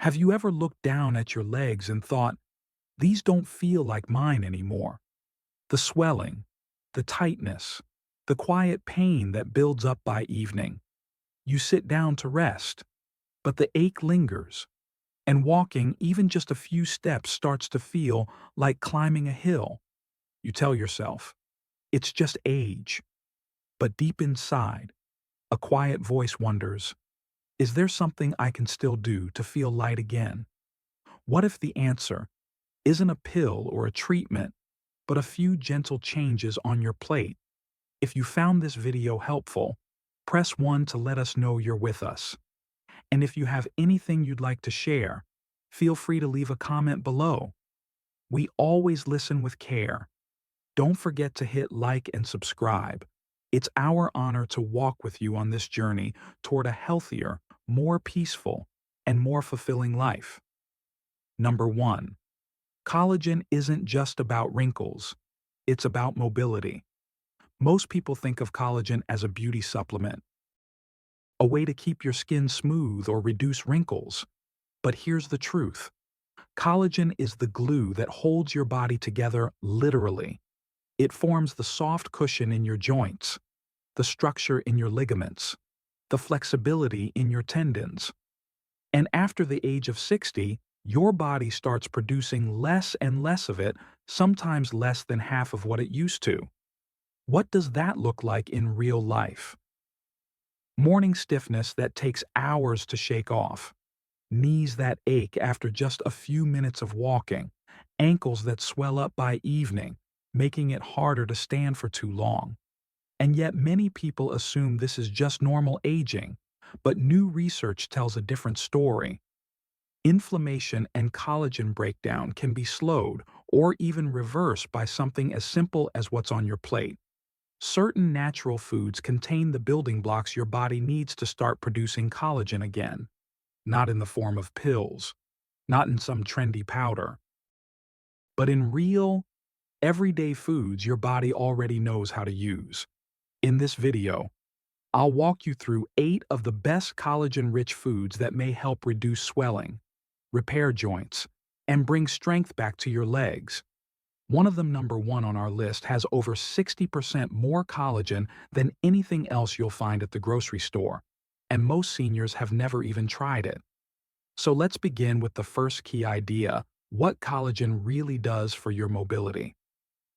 Have you ever looked down at your legs and thought, these don't feel like mine anymore? The swelling, the tightness, the quiet pain that builds up by evening. You sit down to rest, but the ache lingers, and walking even just a few steps starts to feel like climbing a hill. You tell yourself, it's just age. But deep inside, a quiet voice wonders, is there something I can still do to feel light again? What if the answer isn't a pill or a treatment, but a few gentle changes on your plate? If you found this video helpful, press 1 to let us know you're with us. And if you have anything you'd like to share, feel free to leave a comment below. We always listen with care. Don't forget to hit like and subscribe. It's our honor to walk with you on this journey toward a healthier, more peaceful, and more fulfilling life. Number 1. Collagen isn't just about wrinkles. It's about mobility. Most people think of collagen as a beauty supplement, a way to keep your skin smooth or reduce wrinkles. But here's the truth. Collagen is the glue that holds your body together literally. It forms the soft cushion in your joints, the structure in your ligaments, the flexibility in your tendons. And after the age of 60, your body starts producing less and less of it, sometimes less than half of what it used to. What does that look like in real life? Morning stiffness that takes hours to shake off, knees that ache after just a few minutes of walking, ankles that swell up by evening, making it harder to stand for too long. And yet many people assume this is just normal aging, but new research tells a different story. Inflammation and collagen breakdown can be slowed or even reversed by something as simple as what's on your plate. Certain natural foods contain the building blocks your body needs to start producing collagen again. Not in the form of pills, not in some trendy powder, but in real, everyday foods your body already knows how to use. In this video, I'll walk you through 8 of the best collagen-rich foods that may help reduce swelling, repair joints, and bring strength back to your legs. One of them, number 1 on our list, has over 60% more collagen than anything else you'll find at the grocery store, and most seniors have never even tried it. So let's begin with the first key idea: what collagen really does for your mobility.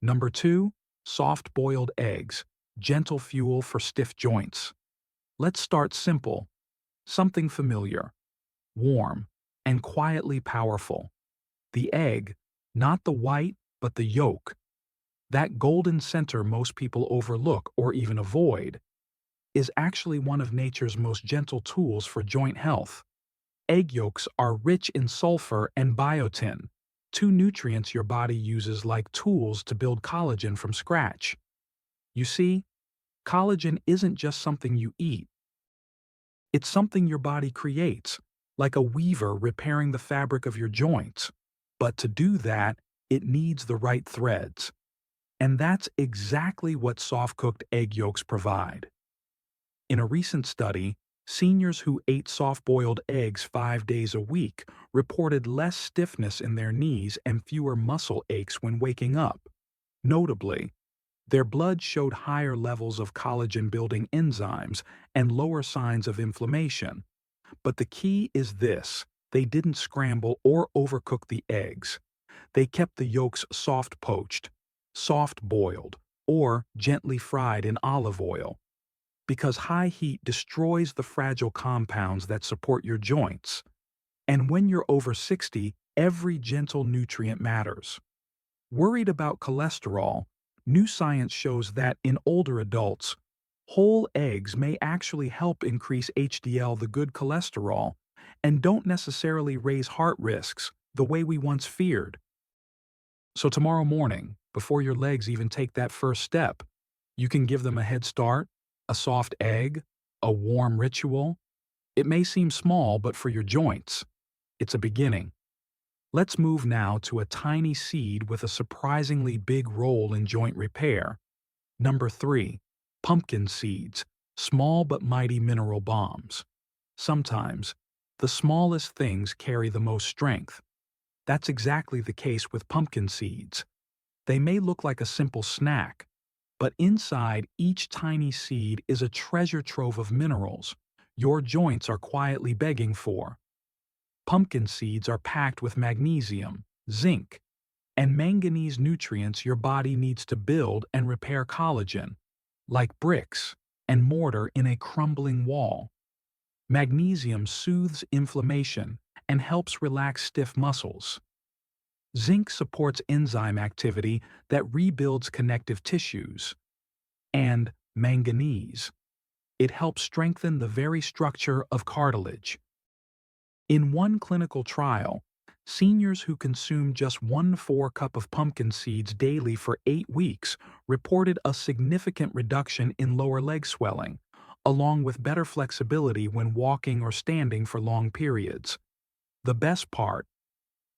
Number 2, soft-boiled eggs, gentle fuel for stiff joints. Let's start simple, something familiar, warm, and quietly powerful. The egg, not the white, but the yolk. That golden center most people overlook or even avoid is actually one of nature's most gentle tools for joint health. Egg yolks are rich in sulfur and biotin, 2 nutrients your body uses like tools to build collagen from scratch. You see, collagen isn't just something you eat. It's something your body creates, like a weaver repairing the fabric of your joints. But to do that, it needs the right threads. And that's exactly what soft-cooked egg yolks provide. In a recent study, seniors who ate soft-boiled eggs 5 days a week reported less stiffness in their knees and fewer muscle aches when waking up. Notably, their blood showed higher levels of collagen-building enzymes and lower signs of inflammation. But the key is this: they didn't scramble or overcook the eggs. They kept the yolks soft-poached, soft-boiled, or gently fried in olive oil, because high heat destroys the fragile compounds that support your joints. And when you're over 60, every gentle nutrient matters. Worried about cholesterol, new science shows that in older adults, whole eggs may actually help increase HDL, the good cholesterol, and don't necessarily raise heart risks the way we once feared. So tomorrow morning, before your legs even take that first step, you can give them a head start, a soft egg, a warm ritual. It may seem small, but for your joints, it's a beginning. Let's move now to a tiny seed with a surprisingly big role in joint repair. Number 3, pumpkin seeds, small but mighty mineral bombs. Sometimes, The smallest things carry the most strength. That's exactly the case with pumpkin seeds. They may look like a simple snack, but inside each tiny seed is a treasure trove of minerals your joints are quietly begging for. Pumpkin seeds are packed with magnesium, zinc, and manganese nutrients your body needs to build and repair collagen, like bricks and mortar in a crumbling wall. Magnesium soothes inflammation and helps relax stiff muscles. Zinc supports enzyme activity that rebuilds connective tissues. And manganese. It helps strengthen the very structure of cartilage. In one clinical trial, seniors who consumed just 1 cup of pumpkin seeds daily for 8 weeks reported a significant reduction in lower leg swelling, along with better flexibility when walking or standing for long periods. The best part,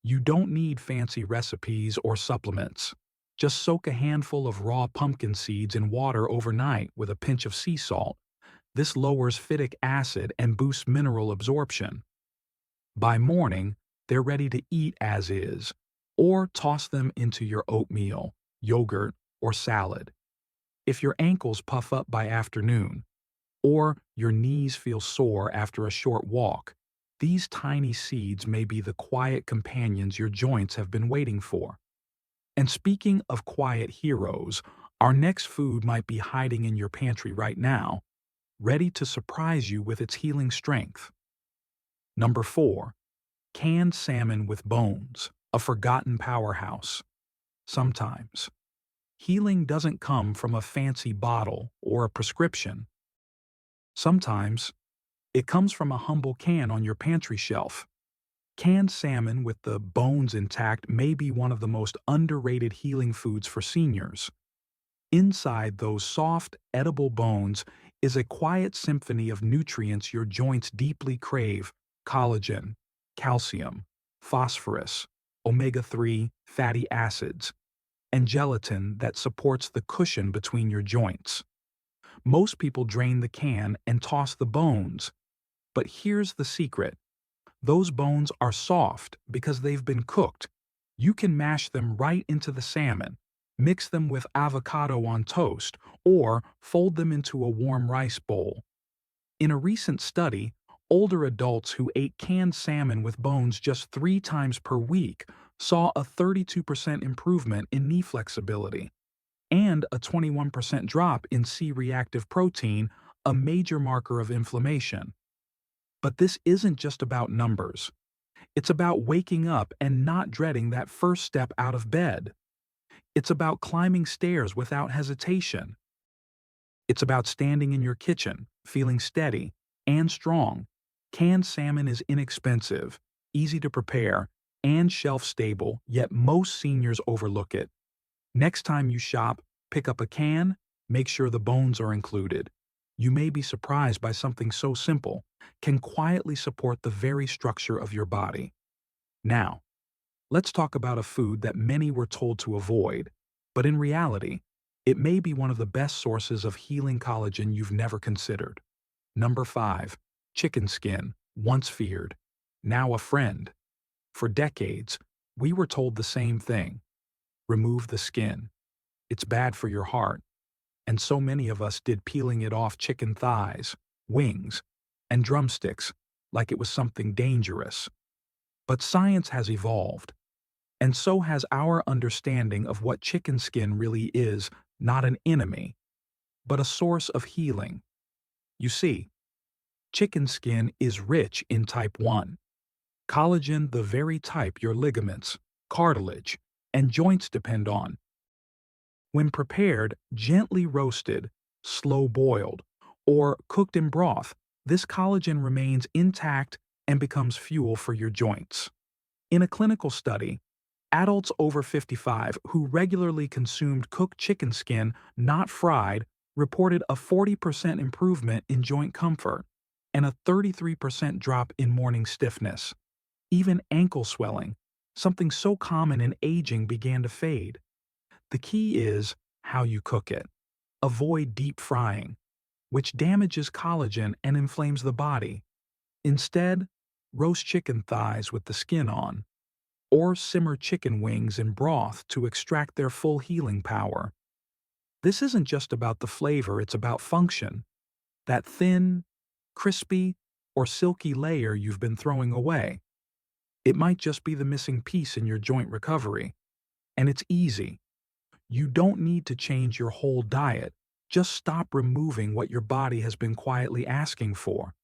you don't need fancy recipes or supplements. Just soak a handful of raw pumpkin seeds in water overnight with a pinch of sea salt. This lowers phytic acid and boosts mineral absorption. By morning, they're ready to eat as is, or toss them into your oatmeal, yogurt, or salad. If your ankles puff up by afternoon, or your knees feel sore after a short walk, these tiny seeds may be the quiet companions your joints have been waiting for. And speaking of quiet heroes, our next food might be hiding in your pantry right now, ready to surprise you with its healing strength. Number 4. Canned salmon with bones, a forgotten powerhouse. Sometimes, healing doesn't come from a fancy bottle or a prescription. Sometimes, it comes from a humble can on your pantry shelf. Canned salmon with the bones intact may be one of the most underrated healing foods for seniors. Inside those soft, edible bones is a quiet symphony of nutrients your joints deeply crave: collagen, calcium, phosphorus, omega-3 fatty acids, and gelatin that supports the cushion between your joints. Most people drain the can and toss the bones, but here's the secret. Those bones are soft because they've been cooked. You can mash them right into the salmon, mix them with avocado on toast, or fold them into a warm rice bowl. In a recent study, older adults who ate canned salmon with bones just 3 times per week saw a 32% improvement in knee flexibility and a 21% drop in C-reactive protein, a major marker of inflammation. But this isn't just about numbers. It's about waking up and not dreading that first step out of bed. It's about climbing stairs without hesitation. It's about standing in your kitchen, feeling steady and strong. Canned salmon is inexpensive, easy to prepare, and shelf-stable, yet most seniors overlook it. Next time you shop, pick up a can, make sure the bones are included. You may be surprised by something so simple can quietly support the very structure of your body. Now, let's talk about a food that many were told to avoid, but in reality, it may be one of the best sources of healing collagen you've never considered. Number 5. Chicken skin, once feared, now a friend. For decades, we were told the same thing. Remove the skin. It's bad for your heart. And so many of us did peeling it off chicken thighs, wings, and drumsticks like it was something dangerous. But science has evolved, and so has our understanding of what chicken skin really is: not an enemy, but a source of healing. You see, chicken skin is rich in type 1. Collagen, the very type your ligaments, cartilage, and joints depend on. When prepared, gently roasted, slow-boiled, or cooked in broth, this collagen remains intact and becomes fuel for your joints. In a clinical study, adults over 55 who regularly consumed cooked chicken skin, not fried, reported a 40% improvement in joint comfort and a 33% drop in morning stiffness. Even ankle swelling, something so common in aging, began to fade. The key is how you cook it. Avoid deep frying, which damages collagen and inflames the body. Instead, Roast chicken thighs with the skin on, or simmer chicken wings in broth to extract their full healing power. This isn't just about the flavor, it's about function. That thin, crispy, or silky layer you've been throwing away. It might just be the missing piece in your joint recovery. And it's easy. You don't need to change your whole diet. Just stop removing what your body has been quietly asking for.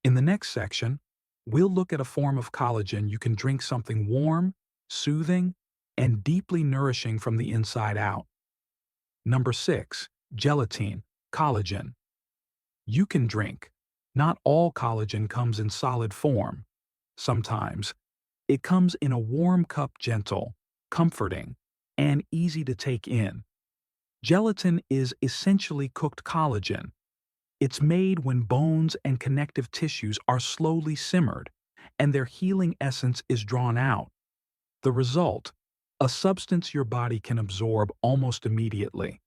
In the next section, we'll look at a form of collagen you can drink something warm, soothing, and deeply nourishing from the inside out. Number 6. Gelatin, collagen. You can drink. Not all collagen comes in solid form. Sometimes, it comes in a warm cup, gentle, comforting, and easy to take in. Gelatin is essentially cooked collagen. It's made when bones and connective tissues are slowly simmered, and their healing essence is drawn out. The result? A substance your body can absorb almost immediately.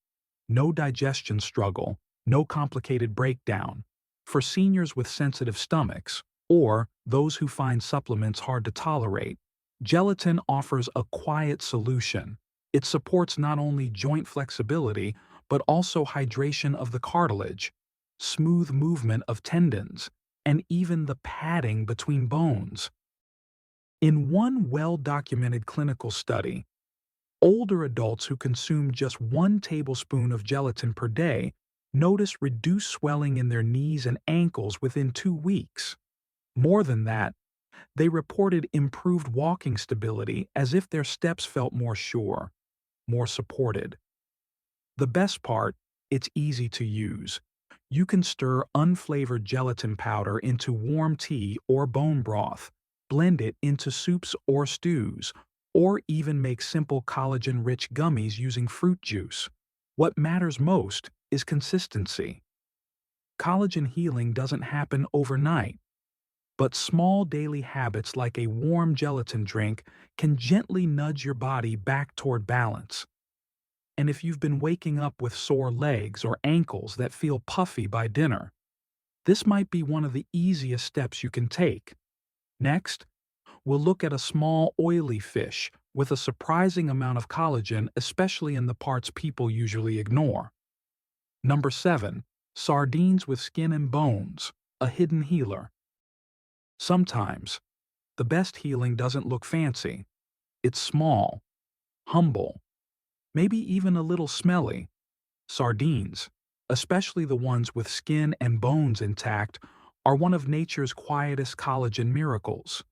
No digestion struggle, no complicated breakdown. For seniors with sensitive stomachs, or those who find supplements hard to tolerate, gelatin offers a quiet solution. It supports not only joint flexibility, but also hydration of the cartilage, smooth movement of tendons, and even the padding between bones. In one well-documented clinical study, older adults who consumed just 1 tablespoon of gelatin per day noticed reduced swelling in their knees and ankles within 2 weeks. More than that, they reported improved walking stability as if their steps felt more sure, more supported. The best part, it's easy to use. You can stir unflavored gelatin powder into warm tea or bone broth, blend it into soups or stews, or even make simple collagen-rich gummies using fruit juice. What matters most is consistency. Collagen healing doesn't happen overnight, but small daily habits like a warm gelatin drink can gently nudge your body back toward balance. And if you've been waking up with sore legs or ankles that feel puffy by dinner, this might be one of the easiest steps you can take. Next, we'll look at a small oily fish with a surprising amount of collagen, especially in the parts people usually ignore. Number 7. Sardines with skin and bones, a hidden healer. Sometimes, the best healing doesn't look fancy. It's small, humble, maybe even a little smelly. Sardines, especially the ones with skin and bones intact, are one of nature's quietest collagen miracles.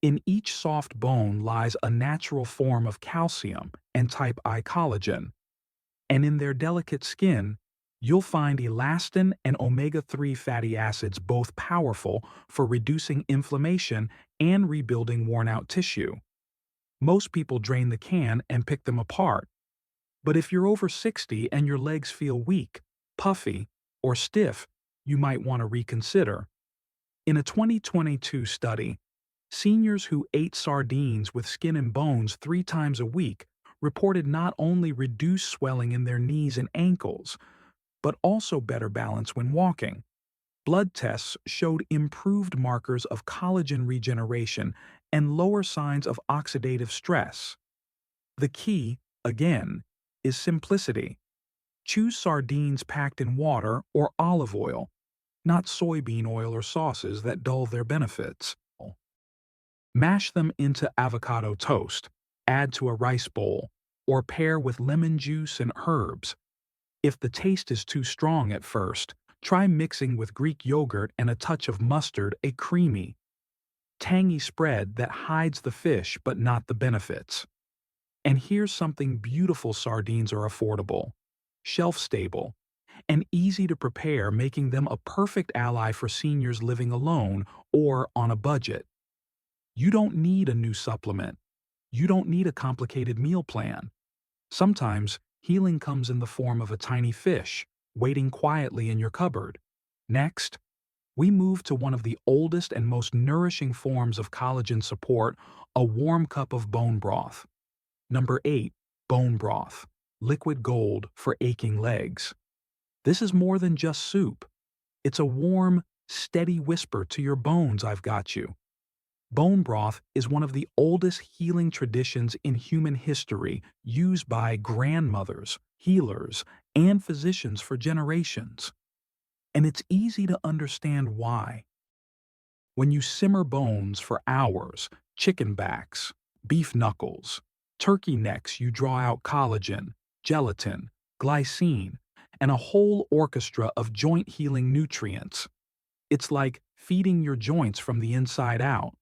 In each soft bone lies a natural form of calcium and type I collagen, and in their delicate skin, you'll find elastin and omega-3 fatty acids, both powerful for reducing inflammation and rebuilding worn-out tissue. Most people drain the can and pick them apart. But if you're over 60 and your legs feel weak, puffy, or stiff, you might want to reconsider. In a 2022 study, seniors who ate sardines with skin and bones 3 times a week reported not only reduced swelling in their knees and ankles, but also better balance when walking. Blood tests showed improved markers of collagen regeneration and lower signs of oxidative stress. The key, again, is simplicity. Choose sardines packed in water or olive oil, not soybean oil or sauces that dull their benefits. Mash them into avocado toast, add to a rice bowl, or pair with lemon juice and herbs. If the taste is too strong at first, try mixing with Greek yogurt and a touch of mustard, a creamy, tangy spread that hides the fish but not the benefits. And here's something beautiful: sardines are affordable, shelf-stable, and easy to prepare, making them a perfect ally for seniors living alone or on a budget. You don't need a new supplement. You don't need a complicated meal plan. Sometimes, healing comes in the form of a tiny fish, waiting quietly in your cupboard. Next, we move to one of the oldest and most nourishing forms of collagen support, a warm cup of bone broth. Number 8. Bone broth, liquid gold for aching legs. This is more than just soup. It's a warm, steady whisper to your bones, "I've got you." Bone broth is one of the oldest healing traditions in human history, used by grandmothers, healers, and physicians for generations. And it's easy to understand why. When you simmer bones for hours, chicken backs, beef knuckles, turkey necks, you draw out collagen, gelatin, glycine, and a whole orchestra of joint healing nutrients. It's like feeding your joints from the inside out.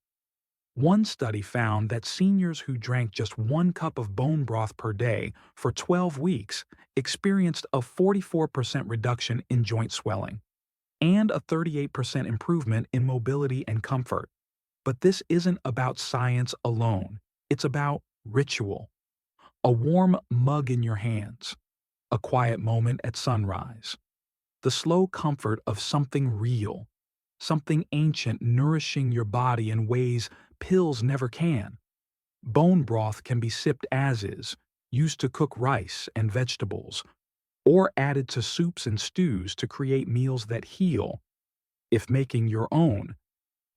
One study found that seniors who drank just 1 cup of bone broth per day for 12 weeks experienced a 44% reduction in joint swelling and a 38% improvement in mobility and comfort. But this isn't about science alone. It's about ritual. A warm mug in your hands, a quiet moment at sunrise, the slow comfort of something real, something ancient nourishing your body in ways pills never can. Bone broth can be sipped as is, used to cook rice and vegetables, or added to soups and stews to create meals that heal. If making your own,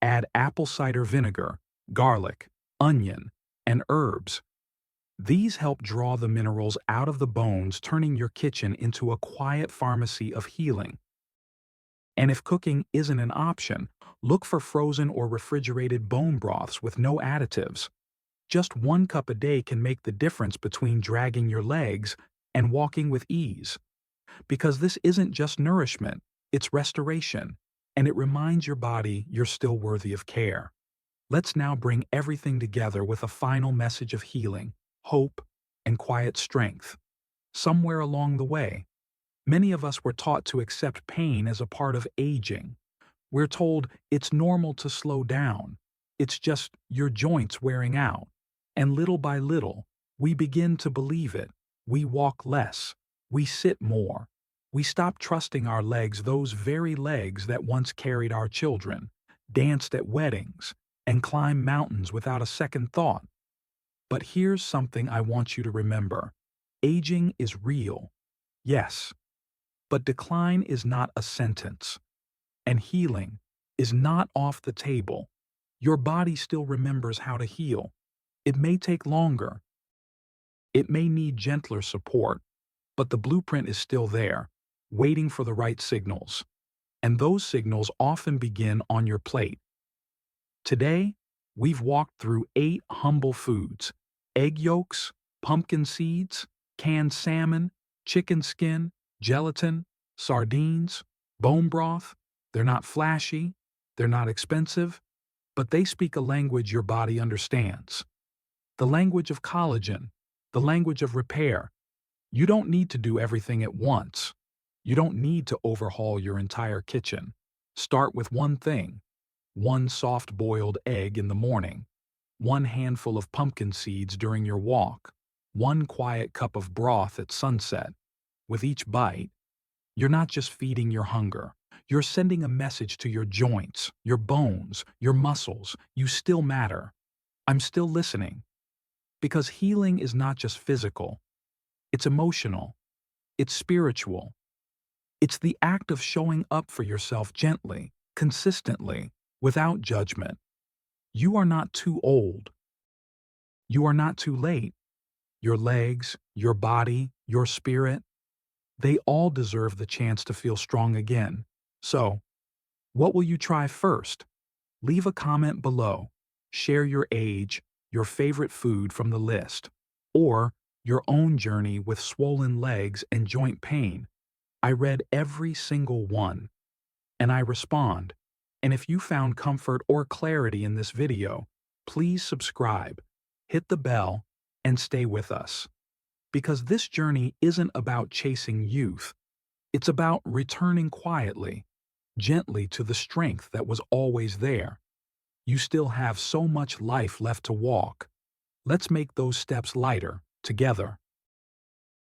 add apple cider vinegar, garlic, onion, and herbs. These help draw the minerals out of the bones, turning your kitchen into a quiet pharmacy of healing. And if cooking isn't an option, look for frozen or refrigerated bone broths with no additives. Just 1 cup a day can make the difference between dragging your legs and walking with ease. Because this isn't just nourishment, it's restoration, and it reminds your body you're still worthy of care. Let's now bring everything together with a final message of healing, hope, and quiet strength. Somewhere along the way, many of us were taught to accept pain as a part of aging. We're told it's normal to slow down. It's just your joints wearing out. And little by little, we begin to believe it. We walk less. We sit more. We stop trusting our legs, those very legs that once carried our children, danced at weddings, and climbed mountains without a second thought. But here's something I want you to remember. Aging is real. Yes. But decline is not a sentence. And healing is not off the table. Your body still remembers how to heal. It may take longer. It may need gentler support, but the blueprint is still there, waiting for the right signals. And those signals often begin on your plate. Today, we've walked through 8 humble foods: egg yolks, pumpkin seeds, canned salmon, chicken skin, gelatin, sardines, bone broth. They're not flashy, they're not expensive, but they speak a language your body understands. The language of collagen, the language of repair. You don't need to do everything at once. You don't need to overhaul your entire kitchen. Start with one thing: 1 soft-boiled egg in the morning, 1 handful of pumpkin seeds during your walk, 1 quiet cup of broth at sunset. With each bite, you're not just feeding your hunger. You're sending a message to your joints, your bones, your muscles. You still matter. I'm still listening. Because healing is not just physical. It's emotional. It's spiritual. It's the act of showing up for yourself gently, consistently, without judgment. You are not too old. You are not too late. Your legs, your body, your spirit, they all deserve the chance to feel strong again. So, what will you try first? Leave a comment below. Share your age, your favorite food from the list, or your own journey with swollen legs and joint pain. I read every single one, and I respond. And if you found comfort or clarity in this video, please subscribe, hit the bell, and stay with us. Because this journey isn't about chasing youth. It's about returning quietly, gently to the strength that was always there. You still have so much life left to walk. Let's make those steps lighter, together.